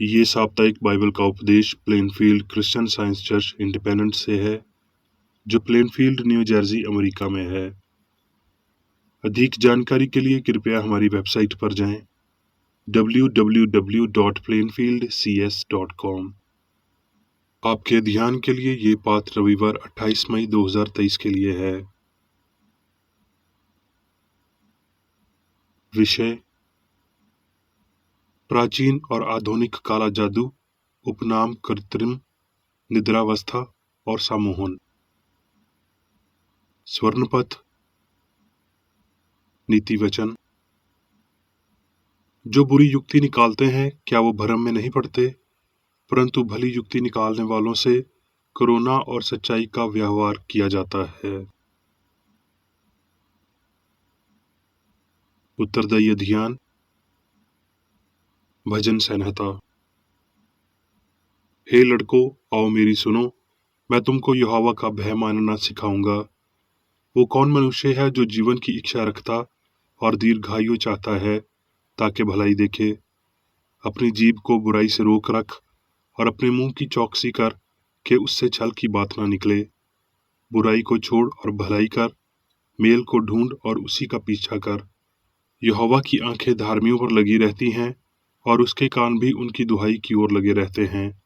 ये साप्ताहिक बाइबल का उपदेश Plainfield Christian science church independence से है, जो प्लेनफील्ड न्यू जर्सी अमेरिका में है। अधिक जानकारी के लिए कृपया हमारी वेबसाइट पर जाएं www.plainfieldcs.com। आपके ध्यान के लिए ये पाठ रविवार 28 मई 2023 के लिए है। विषय: प्राचीन और आधुनिक काला जादू, उपनाम कृत्रिम निद्रावस्था और सम्मोहन। स्वर्णपथ। नीति वचन: जो बुरी युक्ति निकालते हैं, क्या वो भ्रम में नहीं पड़ते? परंतु भली युक्ति निकालने वालों से करुणा और सच्चाई का व्यवहार किया जाता है। उत्तरदायी ध्यान। भजन संहिता। हे लड़कों, आओ मेरी सुनो, मैं तुमको यहोवा का भय मानना सिखाऊंगा। वो कौन मनुष्य है जो जीवन की इच्छा रखता और दीर्घायु चाहता है, ताकि भलाई देखे। अपनी जीभ को बुराई से रोक रख और अपने मुंह की चौकसी कर कि उससे छल की बात ना निकले। बुराई को छोड़ और भलाई कर, मेल को ढूंढ और उसी का पीछा कर। यहोवा की आंखें धार्मियों पर लगी रहती हैं और उसके कान भी उनकी दुहाई की ओर लगे रहते हैं।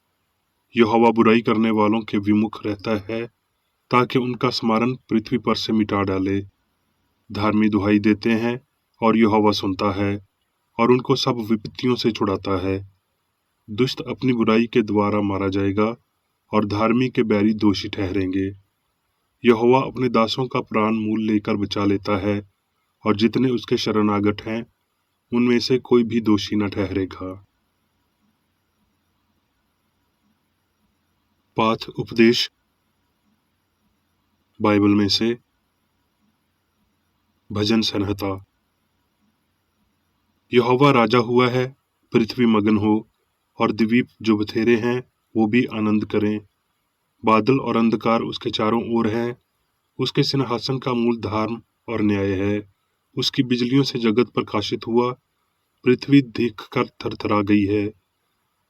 यहोवा बुराई करने वालों के विमुख रहता है, ताकि उनका स्मरण पृथ्वी पर से मिटा डाले। धार्मी दुहाई देते हैं और यहोवा सुनता है और उनको सब विपत्तियों से छुड़ाता है। दुष्ट अपनी बुराई के द्वारा मारा जाएगा और धार्मी के बैरी दोषी ठहरेंगे। यहोवा अपने दासों का प्राण मूल लेकर बचा लेता है और जितने उसके शरणागत हैं, उनमें से कोई भी दोषी न ठहरेगा। पाठ उपदेश बाइबल में से। भजन संहिता। यहोवा राजा हुआ है, पृथ्वी मगन हो और द्वीप जो बथेरे हैं वो भी आनंद करें। बादल और अंधकार उसके चारों ओर है। उसके सिंहासन का मूल धर्म और न्याय है। उसकी बिजलियों से जगत प्रकाशित हुआ। पृथ्वी देखकर थरथरा गई है।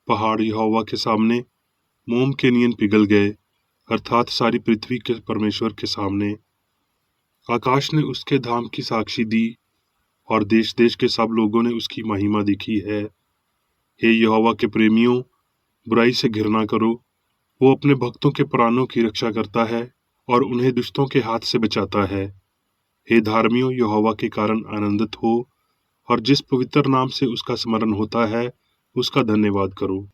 पहाड़ यहोवा के सामने मोम के नियन पिघल गए, अर्थात सारी पृथ्वी के परमेश्वर के सामने। आकाश ने उसके धाम की साक्षी दी और देश देश के सब लोगों ने उसकी महिमा देखी है। हे यहोवा के प्रेमियों, बुराई से घृणा करो। वो अपने भक्तों के प्राणों की रक्षा करता है और उन्हें दुष्टों के हाथ से बचाता है। हे धार्मियों, यहोवा के कारण आनंदित हो और जिस पवित्र नाम से उसका स्मरण होता है, उसका धन्यवाद करो।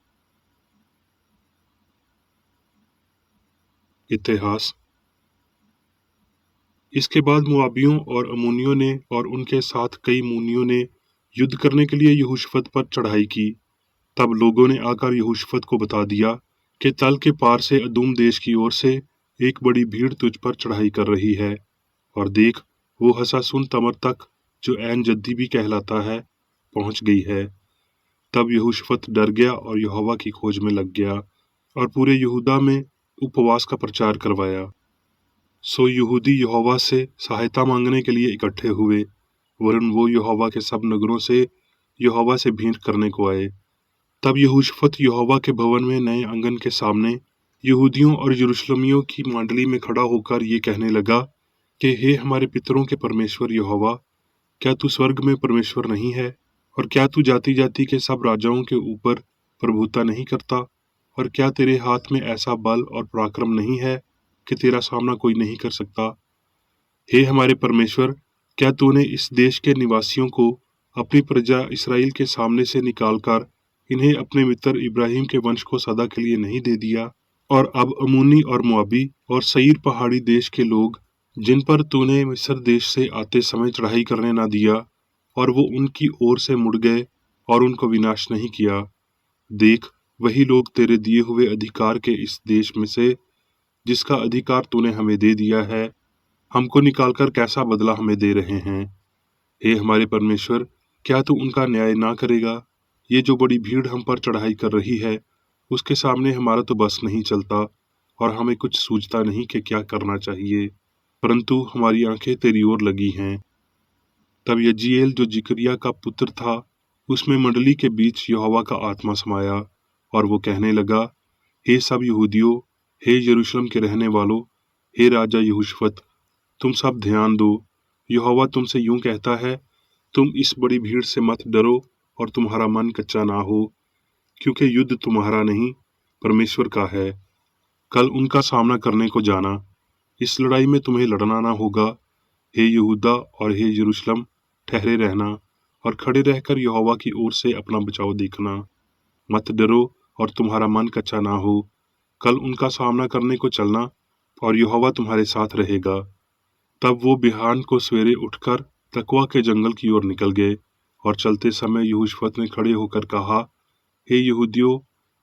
इतिहास। इसके बाद मुआबियों और अम्मोनियों ने और उनके साथ कई मुनियों ने युद्ध करने के लिए यहोशफत पर चढ़ाई की। तब लोगों ने आकर यहोशफत को बता दिया कि तल के पार से अदूम देश की ओर से एक बड़ी भीड़ तुझ पर चढ़ाई कर रही है। और देख, वो हसासुन तमर तक, जो ऐन जद्दी भी कहलाता है, पहुंच गई है। तब यहोशफत डर गया और यहोवा की खोज में लग गया और पूरे यहूदा में उपवास का प्रचार करवाया। सो यहूदी यहोवा से सहायता मांगने के लिए इकट्ठे हुए, वरन वो यहोवा के सब नगरों से यहोवा से भेंट करने को आए। तब यहोशफत यहोवा के भवन में नए आंगन के सामने यहूदियों और यरूशलेमियों की मंडली में खड़ा होकर ये कहने लगा कि हे हमारे पितरों के परमेश्वर यहोवा, क्या तू स्वर्ग में परमेश्वर नहीं है? और क्या तू जाति जाति के सब राजाओं के ऊपर प्रभुता नहीं करता? और क्या तेरे हाथ में ऐसा बल और पराक्रम नहीं है कि तेरा सामना कोई नहीं कर सकता? हे हमारे परमेश्वर, क्या तूने इस देश के निवासियों को अपनी प्रजा इसराइल के सामने से निकालकर इन्हें अपने मित्र इब्राहिम के वंश को सदा के लिए नहीं दे दिया? और अब अम्मोनी और मोआबी और सईर पहाड़ी देश के लोग, जिन पर तूने मिस्र देश से आते समय चढ़ाई करने ना दिया, और वो उनकी ओर से मुड़ गए और उनको विनाश नहीं किया। देख, वही लोग तेरे दिए हुए अधिकार के इस देश में से, जिसका अधिकार तूने हमें दे दिया है, हमको निकालकर कैसा बदला हमें दे रहे हैं। हे हमारे परमेश्वर, क्या तू उनका न्याय ना करेगा? ये जो बड़ी भीड़ हम पर चढ़ाई कर रही है, उसके सामने हमारा तो बस नहीं चलता और हमें कुछ सूझता नहीं कि क्या करना चाहिए, परंतु हमारी आंखें तेरी ओर लगी हैं। तब यजीएल, जो जिक्रिया का पुत्र था, उसमें मंडली के बीच यहोवा का आत्मा समाया और वो कहने लगा, हे सब यहूदियों, हे यरूशलेम के रहने वालों, हे राजा यहोशप्पत, तुम सब ध्यान दो। यहोवा तुमसे यूं कहता है, तुम इस बड़ी भीड़ से मत डरो और तुम्हारा मन कच्चा ना हो, क्योंकि युद्ध तुम्हारा नहीं, परमेश्वर का है। कल उनका सामना करने को जाना। इस लड़ाई में तुम्हें लड़ना ना होगा। हे यहूदा और हे यरूशलेम, ठहरे रहना और खड़े रहकर यहोवा की ओर से अपना बचाव देखना। मत डरो और तुम्हारा मन कच्चा ना हो। कल उनका सामना करने को चलना और यहोवा तुम्हारे साथ रहेगा। तब वो बिहान को सवेरे उठकर तकवा के जंगल की ओर निकल गए और चलते समय यहोशप्पत ने खड़े होकर कहा, हे यहूदियों,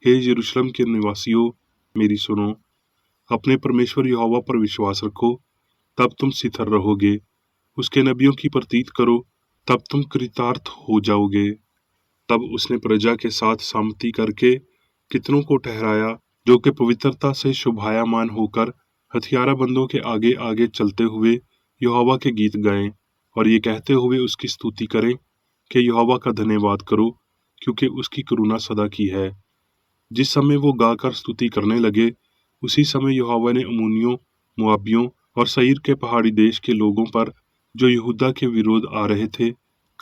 हे यरूशलेम के निवासियों, मेरी सुनो। अपने परमेश्वर यहोवा पर विश्वास रखो, तब तुम स्थिर रहोगे। उसके नबियों की प्रतीत करो, तब तुम कृतार्थ हो जाओगे। तब उसने प्रजा के साथ सम्मति करके कितनों को ठहराया, जो कि पवित्रता से शोभायमान होकर हथियाराबंदों के आगे आगे चलते हुए यहोवा के गीत गाएं और ये कहते हुए उसकी स्तुति करें कि यहोवा का धन्यवाद करो, क्योंकि उसकी करुणा सदा की है। जिस समय वो गाकर स्तुति करने लगे, उसी समय यहोवा ने अम्मोनियों, मोआबियों और सईर के पहाड़ी देश के लोगों पर, जो यहूदा के विरोध आ रहे थे,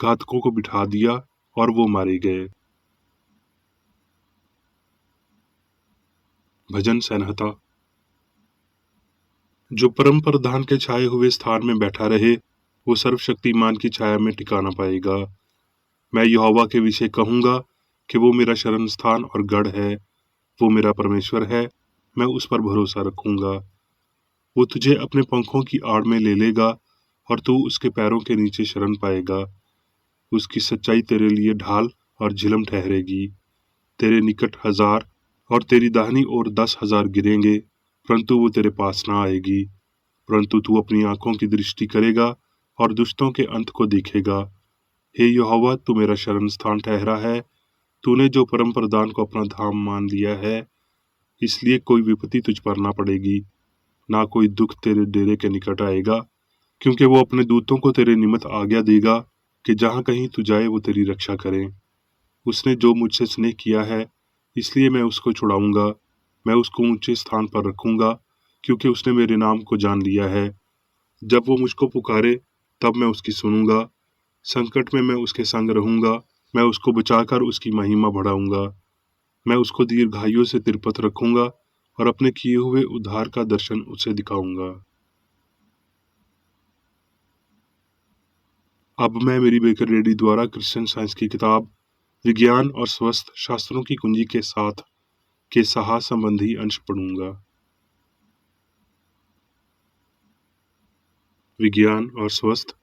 घातकों को बिठा दिया और वो मारे गए। भजन संहिता। जो परम प्रधान के छाए हुए स्थान में बैठा रहे, वो सर्वशक्तिमान की छाया में ठिकाना पाएगा। मैं यहोवा के विषय कहूंगा कि वो मेरा शरण स्थान और गढ़ है। वो मेरा परमेश्वर है, मैं उस पर भरोसा रखूंगा। वो तुझे अपने पंखों की आड़ में ले लेगा और तू उसके पैरों के नीचे शरण पाएगा। उसकी सच्चाई तेरे लिए ढाल और झिलम ठहरेगी। तेरे निकट 1000 और तेरी दाहिनी ओर 10,000 गिरेंगे, परंतु वो तेरे पास ना आएगी। परंतु तू अपनी आंखों की दृष्टि करेगा और दुष्टों के अंत को देखेगा। हे यहोवा, तू मेरा शरण स्थान ठहरा है। तूने जो परम प्रधान को अपना धाम मान लिया है, इसलिए कोई विपत्ति तुझ पर ना पड़ेगी, ना कोई दुख तेरे डेरे के निकट आएगा, क्योंकि वो अपने दूतों को तेरे निमित्त आज्ञा देगा कि जहां कहीं तू जाए वो तेरी रक्षा करें। उसने जो मुझसे स्नेह किया है, इसलिए मैं उसको छुड़ाऊंगा। मैं उसको ऊंचे स्थान पर रखूंगा, क्योंकि उसने मेरे नाम को जान लिया है। जब वो मुझको पुकारे, तब मैं उसकी सुनूंगा। संकट में मैं उसके संग रहूंगा। मैं उसको बचाकर उसकी महिमा बढ़ाऊंगा। मैं उसको दीर्घायु से तिरपत रखूंगा और अपने किए हुए उद्धार का दर्शन उसे दिखाऊंगा। अब मैं मेरी बेकर रेड्डी द्वारा क्रिश्चियन साइंस की किताब विज्ञान और स्वस्थ शास्त्रों की कुंजी के साथ के साहस संबंधी अंश पढ़ूंगा। विज्ञान और स्वस्थ।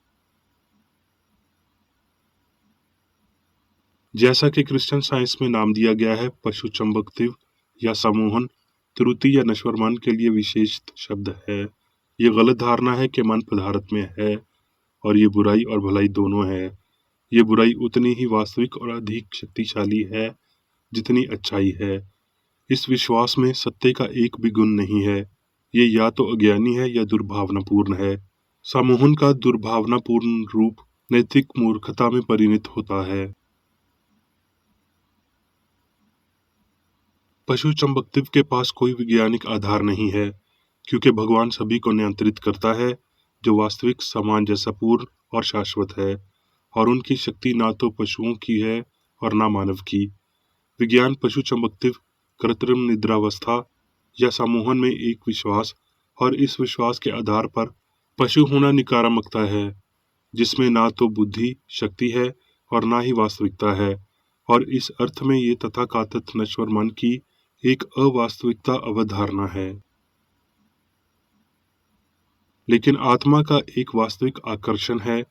जैसा कि क्रिश्चियन साइंस में नाम दिया गया है, पशु चंबकत्व या सम्मोहन त्रुटि या नश्वर मन के लिए विशेष शब्द है। ये गलत धारणा है कि मन पदार्थ में है और ये बुराई और भलाई दोनों है। ये बुराई उतनी ही वास्तविक और अधिक शक्तिशाली है जितनी अच्छाई है। इस विश्वास में सत्य का एक भी गुण नहीं है। ये या तो अज्ञानी है या दुर्भावनापूर्ण है। सम्मोहन का दुर्भावनापूर्ण रूप नैतिक मूर्खता में परिणत होता है। पशु चंबकत्व के पास कोई वैज्ञानिक आधार नहीं है, क्योंकि भगवान सभी को नियंत्रित करता है, जो वास्तविक सामंजस्यपूर्ण और शाश्वत है, और उनकी शक्ति ना तो पशुओं की है और ना मानव की। विज्ञान पशु चंबकत्व, कृत्रिम निद्रावस्था या सम्मोहन में एक विश्वास और इस विश्वास के आधार पर पशु होना नकारात्मकता है, जिसमें ना तो बुद्धि शक्ति है और ना ही वास्तविकता है, और इस अर्थ में ये तथाकथित नश्वर मन की एक अवास्तविकता अवधारणा है। लेकिन आत्मा का एक वास्तविक आकर्षण है।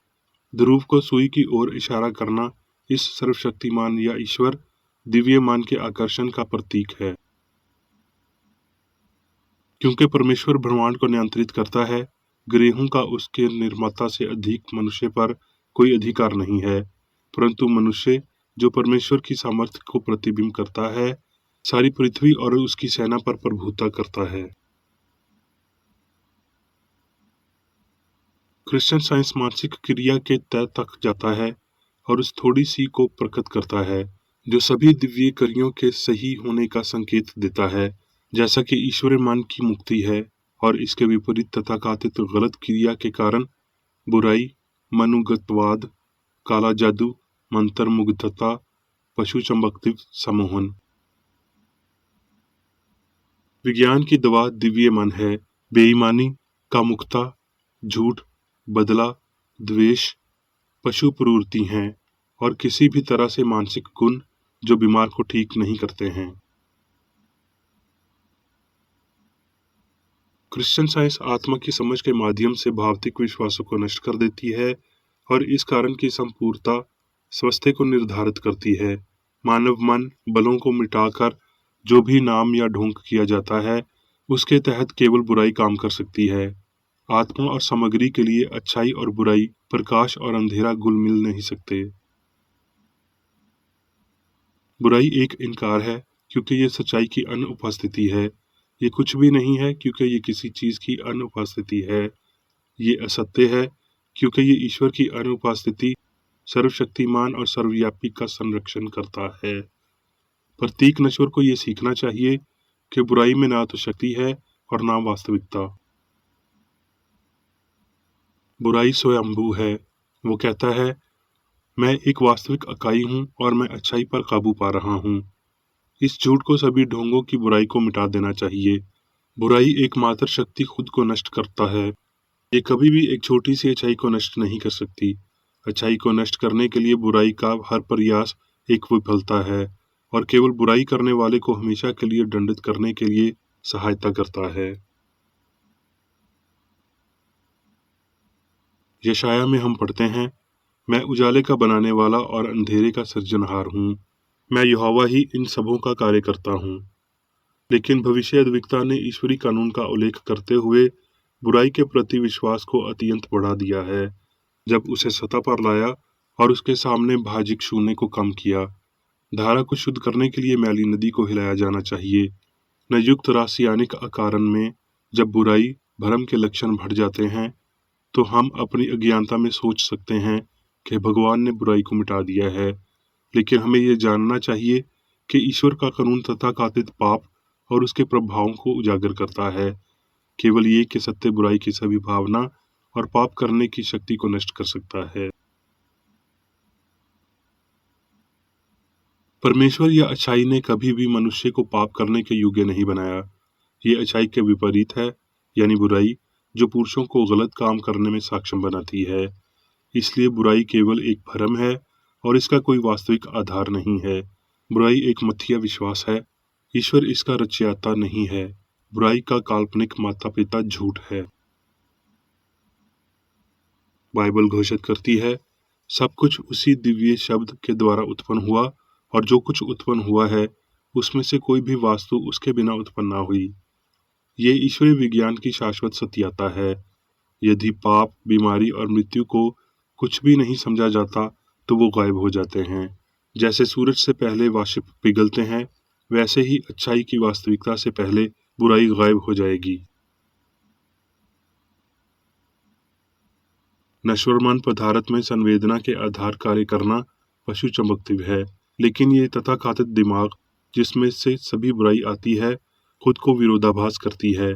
ध्रुव को सुई की ओर इशारा करना इस सर्वशक्तिमान या ईश्वर दिव्य मान के आकर्षण का प्रतीक है। क्योंकि परमेश्वर ब्रह्मांड को नियंत्रित करता है, ग्रहों का उसके निर्माता से अधिक मनुष्य पर कोई अधिकार नहीं है, परंतु मनुष्य जो परमेश्वर की सामर्थ्य को प्रतिबिंब करता है, सारी पृथ्वी और उसकी सेना पर प्रभुता करता है। क्रिश्चियन साइंस मानसिक क्रिया के तह तक जाता है और उस थोड़ी सी को प्रकट करता है जो सभी दिव्य कार्यों के सही होने का संकेत देता है, जैसा कि ईश्वरीय मन की मुक्ति है, और इसके विपरीत तथाकथित गलत क्रिया के कारण बुराई, मनुगतवाद, काला जादू, मंत्र मुग्धता, पशु चंबकत्व, सम्मोहन। विज्ञान की दवा दिव्य मन है। बेईमानी, कामुकता, झूठ, बदला, द्वेष, पशु प्रवृत्ति हैं और किसी भी तरह से मानसिक गुण जो बीमार को ठीक नहीं करते हैं। क्रिश्चियन साइंस आत्मा की समझ के माध्यम से भौतिक विश्वासों को नष्ट कर देती है और इस कारण की संपूर्णता स्वास्थ्य को निर्धारित करती है। मानव मन बलों को मिटाकर जो भी नाम या ढोंग किया जाता है, उसके तहत केवल बुराई काम कर सकती है। आत्मा और सामग्री के लिए अच्छाई और बुराई, प्रकाश और अंधेरा घुल मिल नहीं सकते। बुराई एक इनकार है क्योंकि ये सच्चाई की अनुपस्थिति है। ये कुछ भी नहीं है क्योंकि ये किसी चीज की अनुपस्थिति है। ये असत्य है क्योंकि ये ईश्वर की अनुपस्थिति, सर्वशक्तिमान और सर्वव्यापी का संरक्षण करता है। प्रत्येक नश्वर को ये सीखना चाहिए कि बुराई में ना तो शक्ति है और ना वास्तविकता। बुराई स्वयंभू है। वो कहता है, मैं एक वास्तविक इकाई हूँ और मैं अच्छाई पर काबू पा रहा हूँ। इस झूठ को सभी ढोंगों की बुराई को मिटा देना चाहिए। बुराई एकमात्र शक्ति खुद को नष्ट करता है। ये कभी भी एक छोटी सी अच्छाई को नष्ट नहीं कर सकती। अच्छाई को नष्ट करने के लिए बुराई का हर प्रयास एक विफलता है और केवल बुराई करने वाले को हमेशा के लिए दंडित करने के लिए सहायता करता है। यशाया में हम पढ़ते हैं, मैं उजाले का बनाने वाला और अंधेरे का सृजनहार हूँ। मैं यहोवा ही इन सबों का कार्य करता हूँ। लेकिन भविष्यद्वक्ता ने ईश्वरी कानून का उल्लेख करते हुए बुराई के प्रति विश्वास को अत्यंत बढ़ा दिया है। जब उसे सतह पर लाया और उसके सामने भाजिक शून्य को कम किया। धारा को शुद्ध करने के लिए मैली नदी को हिलाया जाना चाहिए। नयुक्त रासायनिक अकारण में जब बुराई भरम के लक्षण बढ़ जाते हैं, तो हम अपनी अज्ञानता में सोच सकते हैं कि भगवान ने बुराई को मिटा दिया है। लेकिन हमें यह जानना चाहिए कि ईश्वर का कानून तथाकथित पाप और उसके प्रभावों को उजागर करता है। केवल ये कि सत्य बुराई की सभी भावना और पाप करने की शक्ति को नष्ट कर सकता है। परमेश्वर या अच्छाई ने कभी भी मनुष्य को पाप करने के योग्य नहीं बनाया। ये अच्छाई के विपरीत है, यानी बुराई, जो पुरुषों को गलत काम करने में सक्षम बनाती है। इसलिए बुराई केवल एक भ्रम है और इसका कोई वास्तविक आधार नहीं है। बुराई एक मिथ्या विश्वास है। ईश्वर इसका रचयिता नहीं है। बुराई का काल्पनिक माता पिता झूठ है। बाइबल घोषित करती है, सब कुछ उसी दिव्य शब्द के द्वारा उत्पन्न हुआ और जो कुछ उत्पन्न हुआ है उसमें से कोई भी वास्तु उसके बिना उत्पन्न ना हुई। ये ईश्वरीय विज्ञान की शाश्वत सत्यता है। यदि पाप, बीमारी और मृत्यु को कुछ भी नहीं समझा जाता तो वो गायब हो जाते हैं। जैसे सूरज से पहले वाष्प पिघलते हैं, वैसे ही अच्छाई की वास्तविकता से पहले बुराई गायब हो जाएगी। नश्वर मन पदार्थ में संवेदना के आधार कार्य करना पशु चमकत्व है, लेकिन ये तथाकथित दिमाग जिसमें से सभी बुराई आती है, खुद को विरोधाभास करती है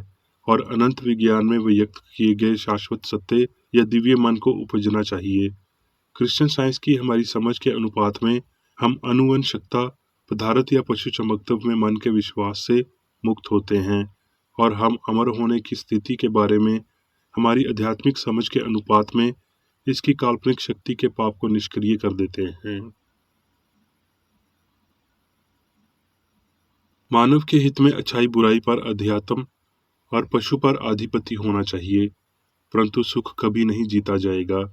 और अनंत विज्ञान में व्यक्त किए गए शाश्वत सत्य या दिव्य मन को उपजना चाहिए। क्रिश्चियन साइंस की हमारी समझ के अनुपात में हम अनुवंशकता, पदार्थ या पशु चमकत्व में मन के विश्वास से मुक्त होते हैं और हम अमर होने की स्थिति के बारे में हमारी आध्यात्मिक समझ के अनुपात में इसकी काल्पनिक शक्ति के पाप को निष्क्रिय कर देते हैं। मानव के हित में अच्छाई बुराई पर अध्यात्म और पशु पर आधिपत्य होना चाहिए, परंतु सुख कभी नहीं जीता जाएगा।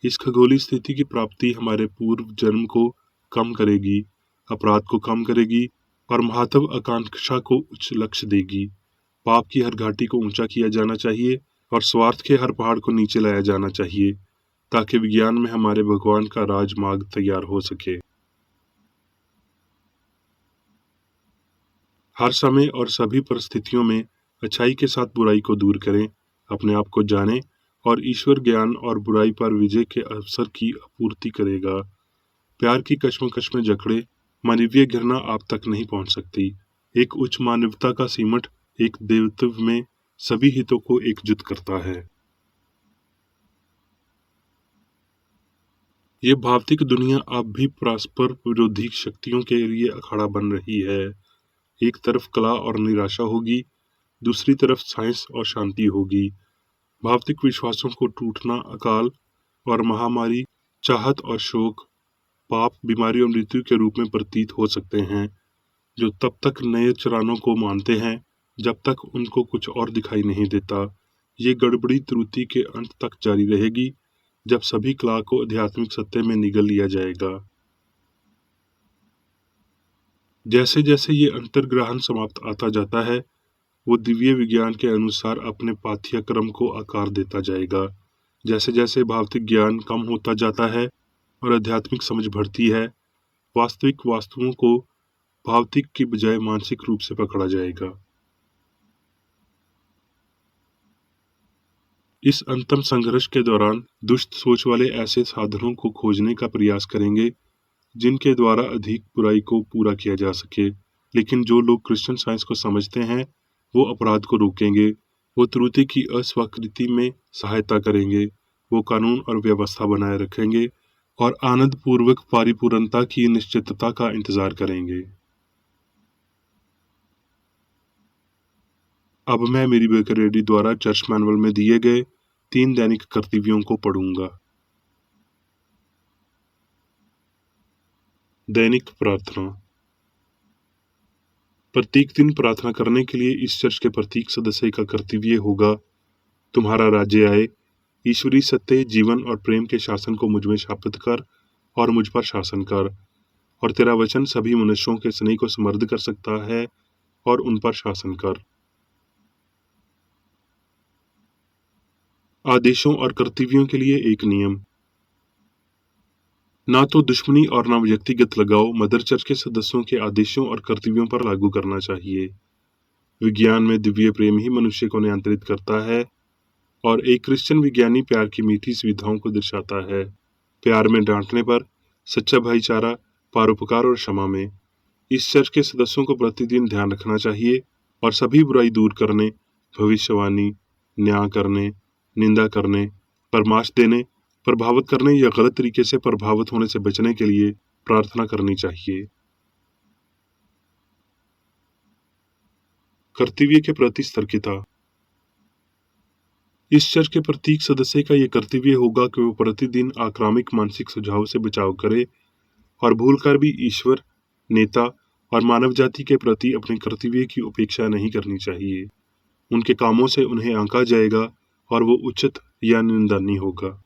इस खगोलीय स्थिति की प्राप्ति हमारे पूर्व जन्म को कम करेगी, अपराध को कम करेगी और महत्व आकांक्षा को उच्च लक्ष्य देगी। पाप की हर घाटी को ऊंचा किया जाना चाहिए और स्वार्थ के हर पहाड़ को नीचे लाया जाना चाहिए, ताकि विज्ञान में हमारे भगवान का राजमार्ग तैयार हो सके। हर समय और सभी परिस्थितियों में अच्छाई के साथ बुराई को दूर करें, अपने आप को जानें और ईश्वर ज्ञान और बुराई पर विजय के अवसर की आपूर्ति करेगा। प्यार की कश्मकश में जकड़े मानवीय घृणा आप तक नहीं पहुंच सकती। एक उच्च मानवता का सीमट एक देवत्व में सभी हितों को एकजुट करता है। ये भौतिक दुनिया अब भी परस्पर विरोधी शक्तियों के लिए अखाड़ा बन रही है। एक तरफ कला और निराशा होगी, दूसरी तरफ साइंस और शांति होगी। भौतिक विश्वासों को टूटना अकाल और महामारी, चाहत और शोक, पाप, बीमारी और मृत्यु के रूप में प्रतीत हो सकते हैं, जो तब तक नए चरानों को मानते हैं जब तक उनको कुछ और दिखाई नहीं देता। ये गड़बड़ी त्रुटि के अंत तक जारी रहेगी, जब सभी कला को आध्यात्मिक सत्य में निगल लिया जाएगा। जैसे जैसे ये अंतर्ग्रहण समाप्त आता जाता है, वो दिव्य विज्ञान के अनुसार अपने पाठ्यक्रम को आकार देता जाएगा। जैसे जैसे भौतिक ज्ञान कम होता जाता है और आध्यात्मिक समझ बढ़ती है, वास्तविक वस्तुओं को भौतिक की बजाय मानसिक रूप से पकड़ा जाएगा। इस अंतिम संघर्ष के दौरान दुष्ट सोच वाले ऐसे साधनों को खोजने का प्रयास करेंगे जिनके द्वारा अधिक बुराई को पूरा किया जा सके। लेकिन जो लोग क्रिश्चियन साइंस को समझते हैं, वो अपराध को रोकेंगे, वो त्रुटि की अस्वीकृति में सहायता करेंगे, वो कानून और व्यवस्था बनाए रखेंगे और आनंद पूर्वक परिपूर्णता की निश्चितता का इंतजार करेंगे। अब मैं मेरी बेकर रेडी द्वारा चर्च मैनुअल में दिए गए 3 दैनिक कर्तव्यों को पढ़ूंगा। दैनिक प्रार्थना। प्रत्येक दिन प्रार्थना करने के लिए इस चर्च के प्रत्येक सदस्य का कर्तव्य होगा, तुम्हारा राज्य आए, ईश्वरीय सत्य, जीवन और प्रेम के शासन को मुझ में स्थापित कर और मुझ पर शासन कर, और तेरा वचन सभी मनुष्यों के स्नेह को समृद्ध कर सकता है और उन पर शासन कर। आदेशों और कर्तव्यों के लिए एक नियम। ना तो दुश्मनी और ना व्यक्तिगत लगाव मदर चर्च के सदस्यों के आदेशों और कर्तव्यों पर लागू करना चाहिए। विज्ञान में दिव्य प्रेम ही मनुष्य को नियंत्रित करता है और एक क्रिश्चियन विज्ञानी प्यार की मीठी सुविधाओं को दर्शाता है। प्यार में डांटने पर, सच्चा भाईचारा, परोपकार और क्षमा में। इस चर्च के सदस्यों को प्रतिदिन ध्यान रखना चाहिए और सभी बुराई दूर करने, भविष्यवाणी, न्याय करने, निंदा करने, परामर्श देने, प्रभावित करने या गलत तरीके से प्रभावित होने से बचने के लिए प्रार्थना करनी चाहिए। कर्तव्य के प्रति सतर्कता। इस चर्च के प्रत्येक सदस्य का यह कर्तव्य होगा कि वो प्रतिदिन आक्रामक मानसिक सुझाव से बचाव करे और भूलकर भी ईश्वर, नेता और मानव जाति के प्रति अपने कर्तव्य की उपेक्षा नहीं करनी चाहिए। उनके कामों से उन्हें आंका जाएगा और वो उचित या निंदनीय होगा।